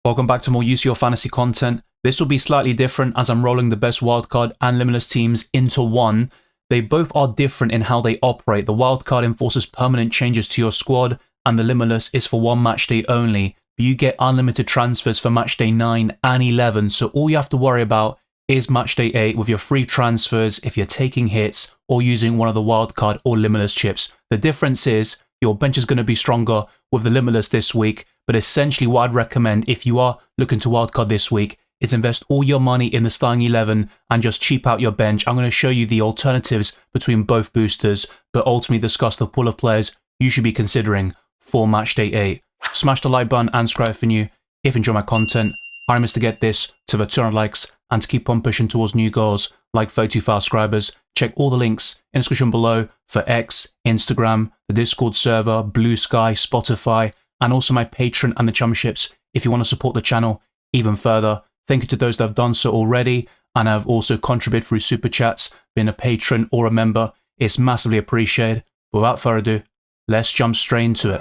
Welcome back to more UCL Fantasy content. This will be slightly different as I'm rolling the best wildcard and limitless teams into one. They both are different in how they operate. The wildcard enforces permanent changes to your squad, and the limitless is for one match day only. You get unlimited transfers for match day 9 and 11, so all you have to worry about is match day 8 with your free transfers if you're taking hits or using one of the wildcard or limitless chips. The difference is your bench is going to be stronger with the limitless this week, but essentially what I'd recommend if you are looking to wildcard this week is invest all your money in the starting 11 and just cheap out your bench. I'm going to show you the alternatives between both boosters, but ultimately discuss the pool of players you should be considering for match day 8. Smash the like button and subscribe for new if you enjoy my content. I promise to get this to the 200 likes and to keep on pushing towards new goals like 32,000 subscribers. Check all the links in the description below for X, Instagram, the Discord server, Blue Sky, Spotify, and also my Patreon and the Championships if you want to support the channel even further. Thank you to those that have done so already and have also contributed through Super Chats, being a patron or a member. It's massively appreciated. But without further ado, let's jump straight into it.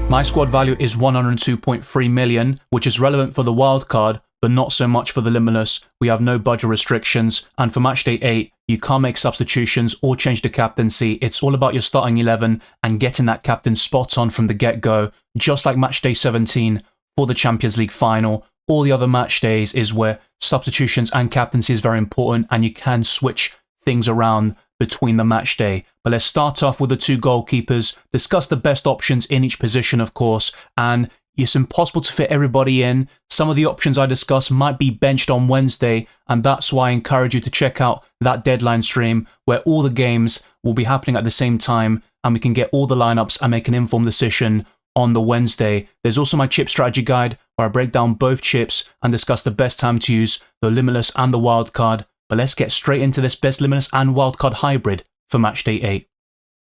My squad value is 102.3 million, which is relevant for the wildcard, but not so much for the limitless. We have no budget restrictions, and for match day 8, you can't make substitutions or change the captaincy. It's all about your starting 11 and getting that captain spot on from the get-go, just like match day 17 for the Champions League final. All the other match days is where substitutions and captaincy is very important, and you can switch things around between the match day. But let's start off with the two goalkeepers, discuss the best options in each position, of course, and it's impossible to fit everybody in. Some of the options I discuss might be benched on Wednesday, and that's why I encourage you to check out that deadline stream where all the games will be happening at the same time and we can get all the lineups and make an informed decision on the Wednesday. There's also my chip strategy guide where I break down both chips and discuss the best time to use the limitless and the wildcard. But let's get straight into this best limitless and wildcard hybrid for match day 8.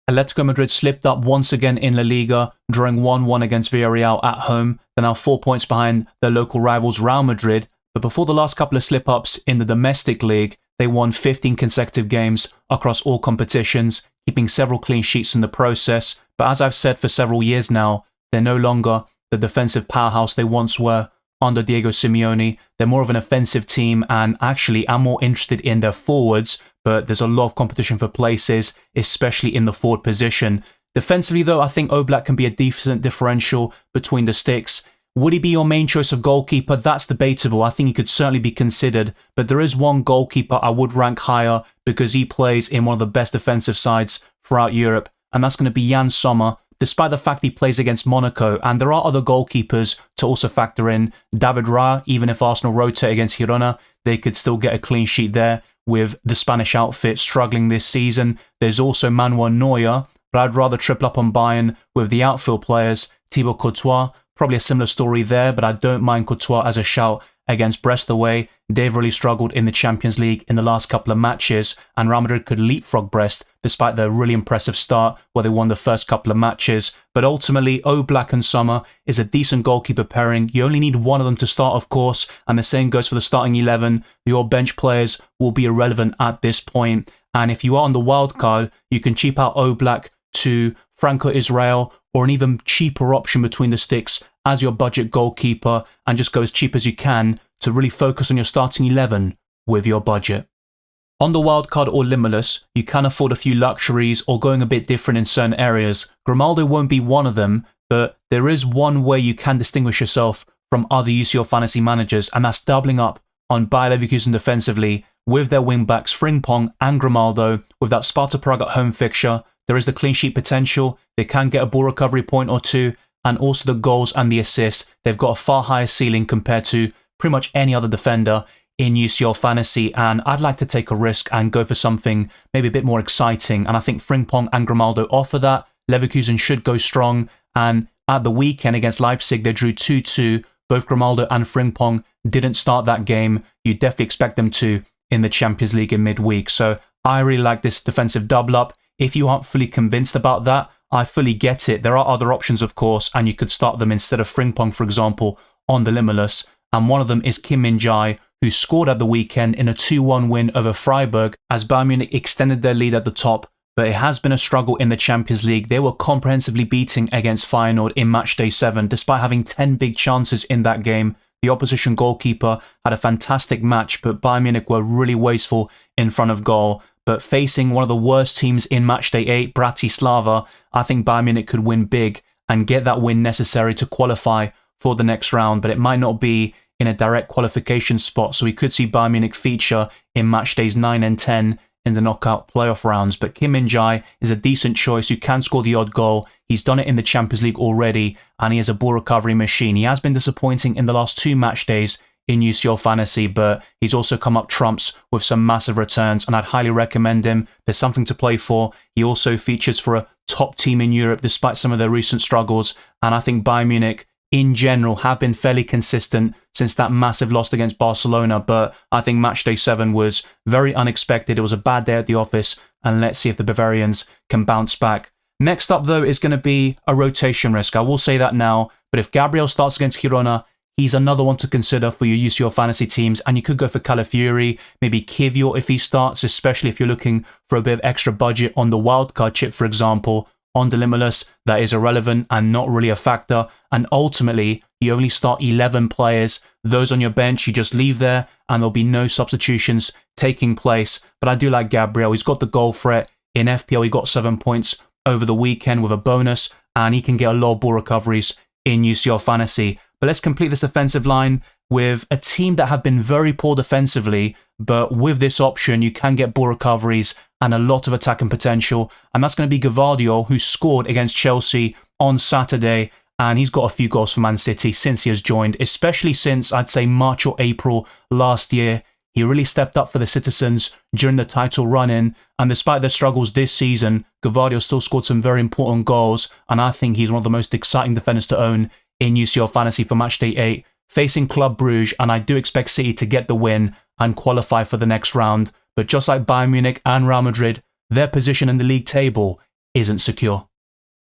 Atletico Madrid slipped up once again in La Liga, drawing 1-1 against Villarreal at home. They're now 4 points behind their local rivals Real Madrid. But before the last couple of slip-ups in the domestic league, they won 15 consecutive games across all competitions, keeping several clean sheets in the process. But as I've said for several years now, they're no longer the defensive powerhouse they once were under Diego Simeone. They're more of an offensive team, and actually I'm more interested in their forwards, but there's a lot of competition for places, especially in the forward position. Defensively though, I think Oblak can be a decent differential between the sticks. Would he be your main choice of goalkeeper? That's debatable. I think he could certainly be considered, but there is one goalkeeper I would rank higher because he plays in one of the best defensive sides throughout Europe, and that's going to be Jan Sommer, despite the fact he plays against Monaco. And there are other goalkeepers to also factor in. David Raya, even if Arsenal rotate against Girona, they could still get a clean sheet there with the Spanish outfit struggling this season. There's also Manuel Neuer, but I'd rather triple up on Bayern with the outfield players. Thibaut Courtois, probably a similar story there, but I don't mind Courtois as a shout against Brest away. They've really struggled in the Champions League in the last couple of matches, and Real Madrid could leapfrog Brest despite their really impressive start where they won the first couple of matches. But ultimately, Oblak and Sommer is a decent goalkeeper pairing. You only need one of them to start, of course, and the same goes for the starting 11. Your bench players will be irrelevant at this point. And if you are on the wild card, you can cheap out Oblak to Franco Israel or an even cheaper option between the sticks as your budget goalkeeper, and just go as cheap as you can to really focus on your starting 11 with your budget. On the wildcard or limitless, you can afford a few luxuries or going a bit different in certain areas. Grimaldo won't be one of them, but there is one way you can distinguish yourself from other UCL fantasy managers, and that's doubling up on Bayer Leverkusen defensively with their wingbacks Frimpong and Grimaldo. With that Sparta Prague at home fixture, there is the clean sheet potential. They can get a ball recovery point or two, and also the goals and the assists. They've got a far higher ceiling compared to pretty much any other defender in UCL Fantasy, and I'd like to take a risk and go for something maybe a bit more exciting, and I think Frimpong and Grimaldo offer that. Leverkusen should go strong, and at the weekend against Leipzig, they drew 2-2. Both Grimaldo and Frimpong didn't start that game. You definitely expect them to in the Champions League in midweek, so I really like this defensive double-up. If you aren't fully convinced about that, I fully get it. There are other options, of course, and you could start them instead of Frimpong, for example, on the limitless. And one of them is Kim Min-jae, who scored at the weekend in a 2-1 win over Freiburg as Bayern Munich extended their lead at the top. but it has been a struggle in the Champions League. They were comprehensively beating against Feyenoord in Matchday 7, despite having 10 big chances in that game. The opposition goalkeeper had a fantastic match, but Bayern Munich were really wasteful in front of goal. But facing one of the worst teams in Matchday 8, Bratislava, I think Bayern Munich could win big and get that win necessary to qualify for the next round, but it might not be in a direct qualification spot, so we could see Bayern Munich feature in Matchdays 9 and 10 in the knockout playoff rounds. But Kim Min-jae is a decent choice who can score the odd goal. He's done it in the Champions League already, and he is a ball recovery machine. He has been disappointing in the last 2 match days in UCL Fantasy, but he's also come up trumps with some massive returns, and I'd highly recommend him. There's something to play for. He also features for a top team in Europe despite some of their recent struggles, and I think Bayern Munich in general have been fairly consistent since that massive loss against Barcelona, but I think Matchday 7 was very unexpected. It was a bad day at the office, and let's see if the Bavarians can bounce back. Next up, though, is going to be a rotation risk. I will say that now, but if Gabriel starts against Girona, he's another one to consider for your UCL Fantasy teams, and you could go for Calafiori, maybe Kivior if he starts, especially if you're looking for a bit of extra budget on the wildcard chip, for example. On the Limitless, that is irrelevant and not really a factor, and ultimately, you only start 11 players. Those on your bench, you just leave there, and there'll be no substitutions taking place. But I do like Gabriel. He's got the goal threat. In FPL, he got 7 points over the weekend with a bonus, and he can get a lot of ball recoveries in UCL Fantasy. But let's complete this defensive line with a team that have been very poor defensively, but with this option, you can get ball recoveries and a lot of attacking potential, and that's going to be Gvardiol, who scored against Chelsea on Saturday, and he's got a few goals for Man City since he has joined, especially since, I'd say, March or April last year. He really stepped up for the Citizens during the title run-in, and despite their struggles this season, Gvardiol still scored some very important goals, and I think he's one of the most exciting defenders to own in UCL Fantasy for Matchday 8, facing Club Brugge, and I do expect City to get the win and qualify for the next round. But just like Bayern Munich and Real Madrid, their position in the league table isn't secure.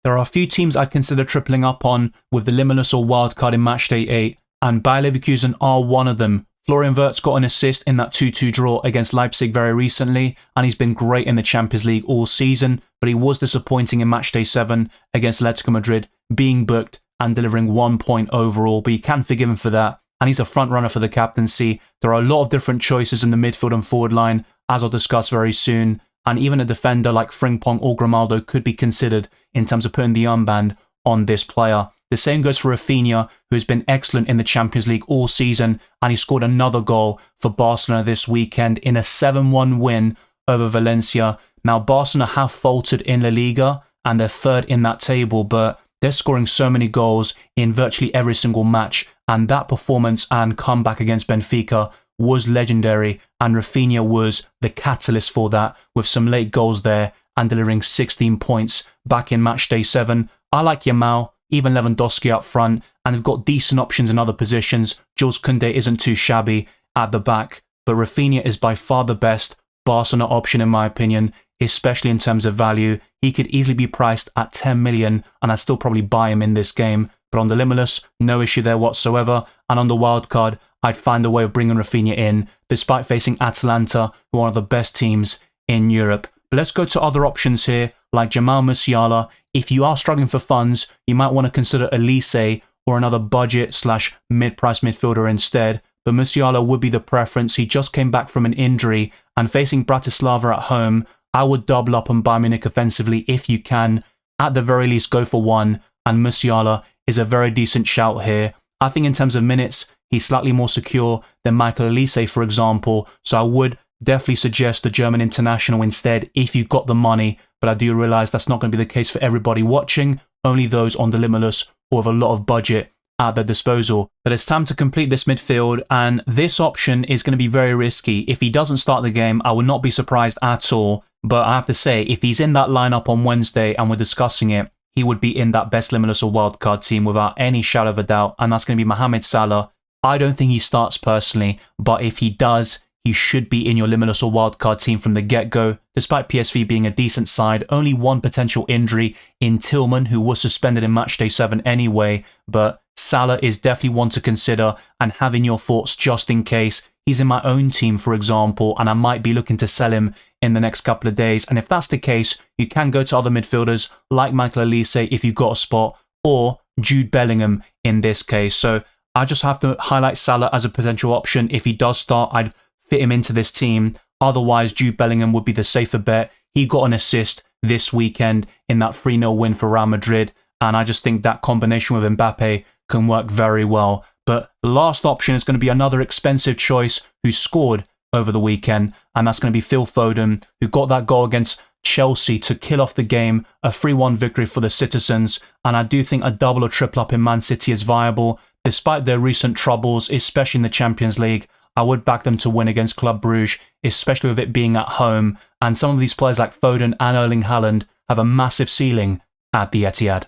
There are a few teams I'd consider tripling up on with the Limitless or Wildcard in Matchday 8, and Bayer Leverkusen are one of them. Florian Wirtz got an assist in that 2-2 draw against Leipzig very recently, and he's been great in the Champions League all season, but he was disappointing in Matchday 7 against Atletico Madrid, being booked and delivering 1 point overall, but you can forgive him for that. And he's a front runner for the captaincy. There are a lot of different choices in the midfield and forward line, as I'll discuss very soon, and even a defender like Frimpong or Grimaldo could be considered in terms of putting the armband on this player. The same goes for Rafinha, who's been excellent in the Champions League all season, and he scored another goal for Barcelona this weekend in a 7-1 win over Valencia. Now, Barcelona have faltered in La Liga, and they're third in that table, but they're scoring so many goals in virtually every single match, and that performance and comeback against Benfica was legendary, and Rafinha was the catalyst for that, with some late goals there and delivering 16 points back in Matchday 7. I like Yamal, even Lewandowski up front, and they've got decent options in other positions. Jules Koundé isn't too shabby at the back, but Rafinha is by far the best Barcelona option in my opinion, especially in terms of value. He could easily be priced at 10 million, and I'd still probably buy him in this game. But on the Limitless, no issue there whatsoever. And on the wildcard, I'd find a way of bringing Rafinha in, despite facing Atalanta, who are one of the best teams in Europe. But let's go to other options here, like Jamal Musiala. If you are struggling for funds, you might want to consider Elise or another budget/mid-price midfielder instead. But Musiala would be the preference. He just came back from an injury, and facing Bratislava at home, I would double up on Bayern Munich offensively if you can. At the very least, go for one, and Musiala is a very decent shout here. I think in terms of minutes, he's slightly more secure than Michael Elise, for example, so I would definitely suggest the German international instead if you've got the money, but I do realise that's not going to be the case for everybody watching, only those on the Limitless or with a lot of budget at their disposal. But it's time to complete this midfield, and this option is going to be very risky. If he doesn't start the game, I would not be surprised at all, but I have to say, if he's in that lineup on Wednesday and we're discussing it, he would be in that best Limitless or wildcard team without any shadow of a doubt, and that's going to be Mohamed Salah. I don't think he starts personally, but if he does, he should be in your Limitless or wildcard team from the get-go. Despite PSV being a decent side, only one potential injury in Tillman, who was suspended in Matchday 7 anyway, but Salah is definitely one to consider and have in your thoughts just in case. He's in my own team, for example, and I might be looking to sell him in the next couple of days. And if that's the case, you can go to other midfielders like Michael Elise if you've got a spot, or Jude Bellingham in this case. So I just have to highlight Salah as a potential option. If he does start, I'd fit him into this team. Otherwise, Jude Bellingham would be the safer bet. He got an assist this weekend in that 3-0 win for Real Madrid, and I just think that combination with Mbappe can work very well. But the last option is going to be another expensive choice who scored over the weekend, and that's going to be Phil Foden, who got that goal against Chelsea to kill off the game, a 3-1 victory for the citizens. And I do think a double or triple up in Man City is viable. Despite their recent troubles, especially in the Champions League, I would back them to win against Club Brugge, especially with it being at home. And some of these players like Foden and Erling Haaland have a massive ceiling at the Etihad.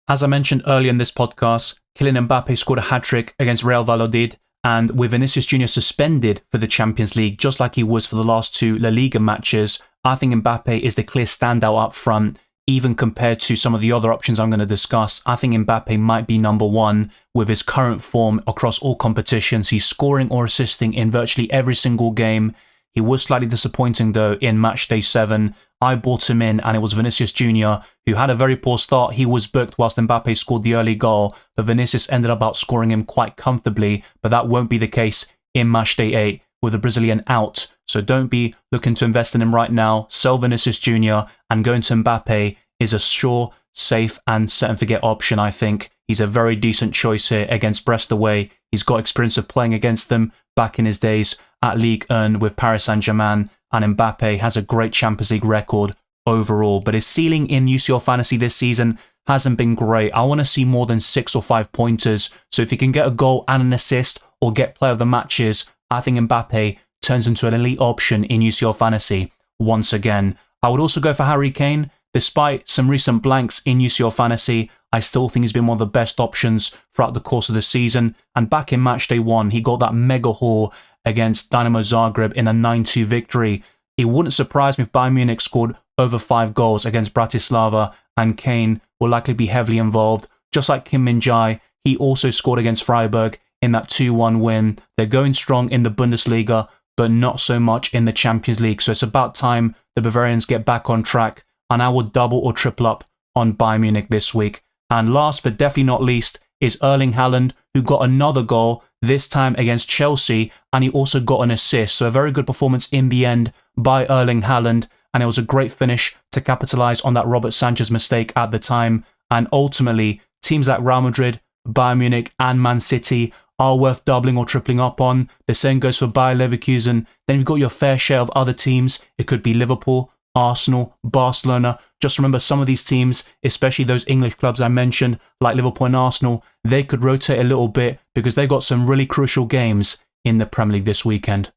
As I mentioned earlier in this podcast, Kylian Mbappe scored a hat-trick against Real Valladolid, and with Vinicius Jr. suspended for the Champions League, just like he was for the last 2 La Liga matches, I think Mbappe is the clear standout up front, even compared to some of the other options I'm going to discuss. I think Mbappe might be number one with his current form across all competitions. He's scoring or assisting in virtually every single game. He was slightly disappointing though in Matchday 7. I bought him in and it was Vinicius Jr. who had a very poor start. He was booked whilst Mbappe scored the early goal, but Vinicius ended up outscoring him quite comfortably, but that won't be the case in Matchday 8 with the Brazilian out. So don't be looking to invest in him right now. Sell Vinicius Jr. and going to Mbappe is a sure, safe and set and forget option, I think. He's a very decent choice here against Brest away. He's got experience of playing against them back in his days at Ligue 1 with Paris Saint-Germain, and Mbappe has a great Champions League record overall, but his ceiling in UCL Fantasy this season hasn't been great. I want to see more than 6 or 5 pointers, so if he can get a goal and an assist or get player of the matches, I think Mbappe turns into an elite option in UCL Fantasy once again. I would also go for Harry Kane. Despite some recent blanks in UCL Fantasy, I still think he's been one of the best options throughout the course of the season, and back in Matchday 1, he got that mega haul against Dynamo Zagreb in a 9-2 victory. It wouldn't surprise me if Bayern Munich scored over 5 goals against Bratislava, and Kane will likely be heavily involved. Just like Kim Min-jae, he also scored against Freiburg in that 2-1 win. They're going strong in the Bundesliga, but not so much in the Champions League, so it's about time the Bavarians get back on track, and I would double or triple up on Bayern Munich this week. And last but definitely not least is Erling Haaland, who got another goal, this time against Chelsea, and he also got an assist. So a very good performance in the end by Erling Haaland, and it was a great finish to capitalise on that Robert Sanchez mistake at the time. And ultimately, teams like Real Madrid, Bayern Munich and Man City are worth doubling or tripling up on. The same goes for Bayer Leverkusen. Then you've got your fair share of other teams. It could be Liverpool, Arsenal, Barcelona. Just remember, some of these teams, especially those English clubs I mentioned, like Liverpool and Arsenal, they could rotate a little bit because they got some really crucial games in the Premier League this weekend.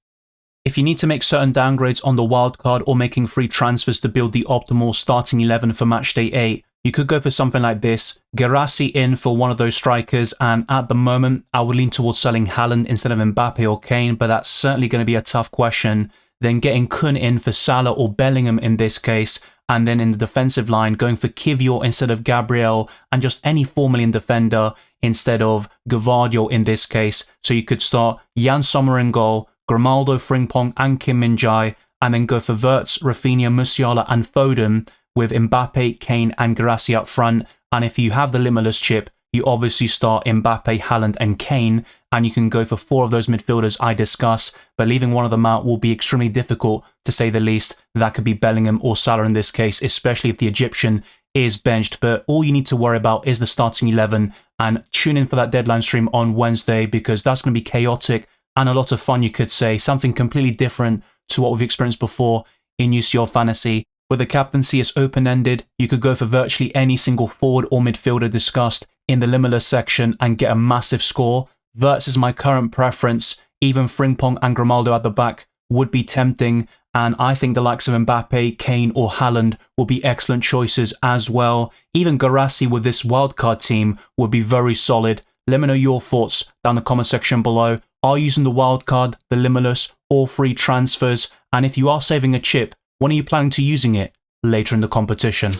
If you need to make certain downgrades on the wildcard or making free transfers to build the optimal starting 11 for Matchday 8, you could go for something like this. Guirassy in for one of those strikers, and at the moment, I would lean towards selling Haaland instead of Mbappe or Kane, but that's certainly going to be a tough question. Then getting Kun in for Salah or Bellingham in this case, and then in the defensive line, going for Kivior instead of Gabriel, and just any 4 million defender instead of Gvardiol in this case. So you could start Jan Sommer in goal, Grimaldo, Frimpong and Kim Min-jae, and then go for Wirtz, Rafinha, Musiala and Foden with Mbappe, Kane and Guirassy up front. And if you have the Limitless chip, you obviously start Mbappe, Haaland and Kane, and you can go for 4 of those midfielders I discuss, but leaving one of them out will be extremely difficult, to say the least. That could be Bellingham or Salah in this case, especially if the Egyptian is benched. But all you need to worry about is the starting 11, and tune in for that deadline stream on Wednesday, because that's going to be chaotic and a lot of fun, you could say. Something completely different to what we've experienced before in UCL Fantasy. Where the captaincy is open-ended, you could go for virtually any single forward or midfielder discussed in the Limitless section and get a massive score. Wirtz is my current preference. Even Frimpong and Grimaldo at the back would be tempting, and I think the likes of Mbappe, Kane or Haaland will be excellent choices as well. Even Guirassy with this wildcard team would be very solid. Let me know your thoughts down the comment section below. Are you using the wildcard, the Limitless, or free transfers? And if you are saving a chip, when are you planning to using it later in the competition?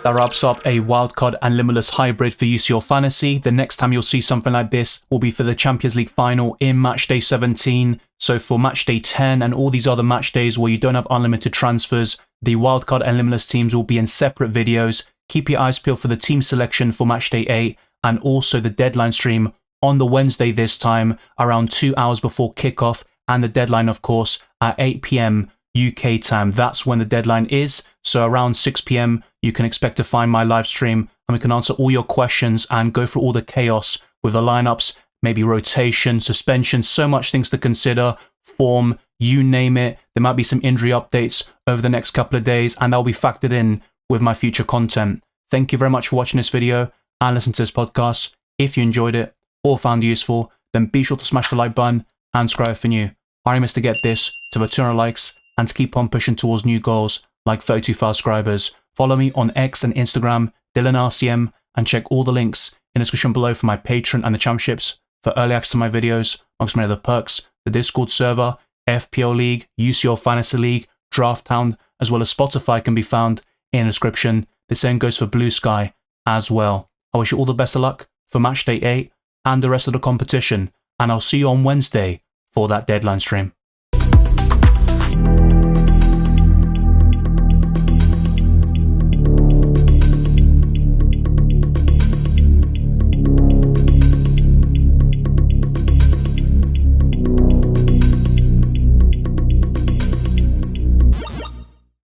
That wraps up a Wildcard and Limitless hybrid for UCL Fantasy. The next time you'll see something like this will be for the Champions League final in Matchday 17. So for Matchday 10 and all these other match days where you don't have unlimited transfers, the Wildcard and Limitless teams will be in separate videos. Keep your eyes peeled for the team selection for Matchday 8 and also the deadline stream on the Wednesday this time, around 2 hours before kickoff, and the deadline, of course, at 8 p.m. UK time. That's when the deadline is. So around 6 p.m. you can expect to find my live stream and we can answer all your questions and go through all the chaos with the lineups, maybe rotation, suspension, so much things to consider, form, you name it. There might be some injury updates over the next couple of days and that'll be factored in with my future content. Thank you very much for watching this video and listening to this podcast. If you enjoyed it or found it useful, then be sure to smash the like button and subscribe if you're new. Our aim is to get this to over 200 likes and to keep on pushing towards new goals like 32,000 subscribers. Follow me on X and Instagram, DylanRCM, and check all the links in the description below for my Patreon and the championships for early access to my videos, amongst many other perks, the Discord server, FPL League, UCL Fantasy League, Draft Hound, as well as Spotify can be found in the description. The same goes for Blue Sky as well. I wish you all the best of luck for Matchday 8 and the rest of the competition, and I'll see you on Wednesday for that deadline stream.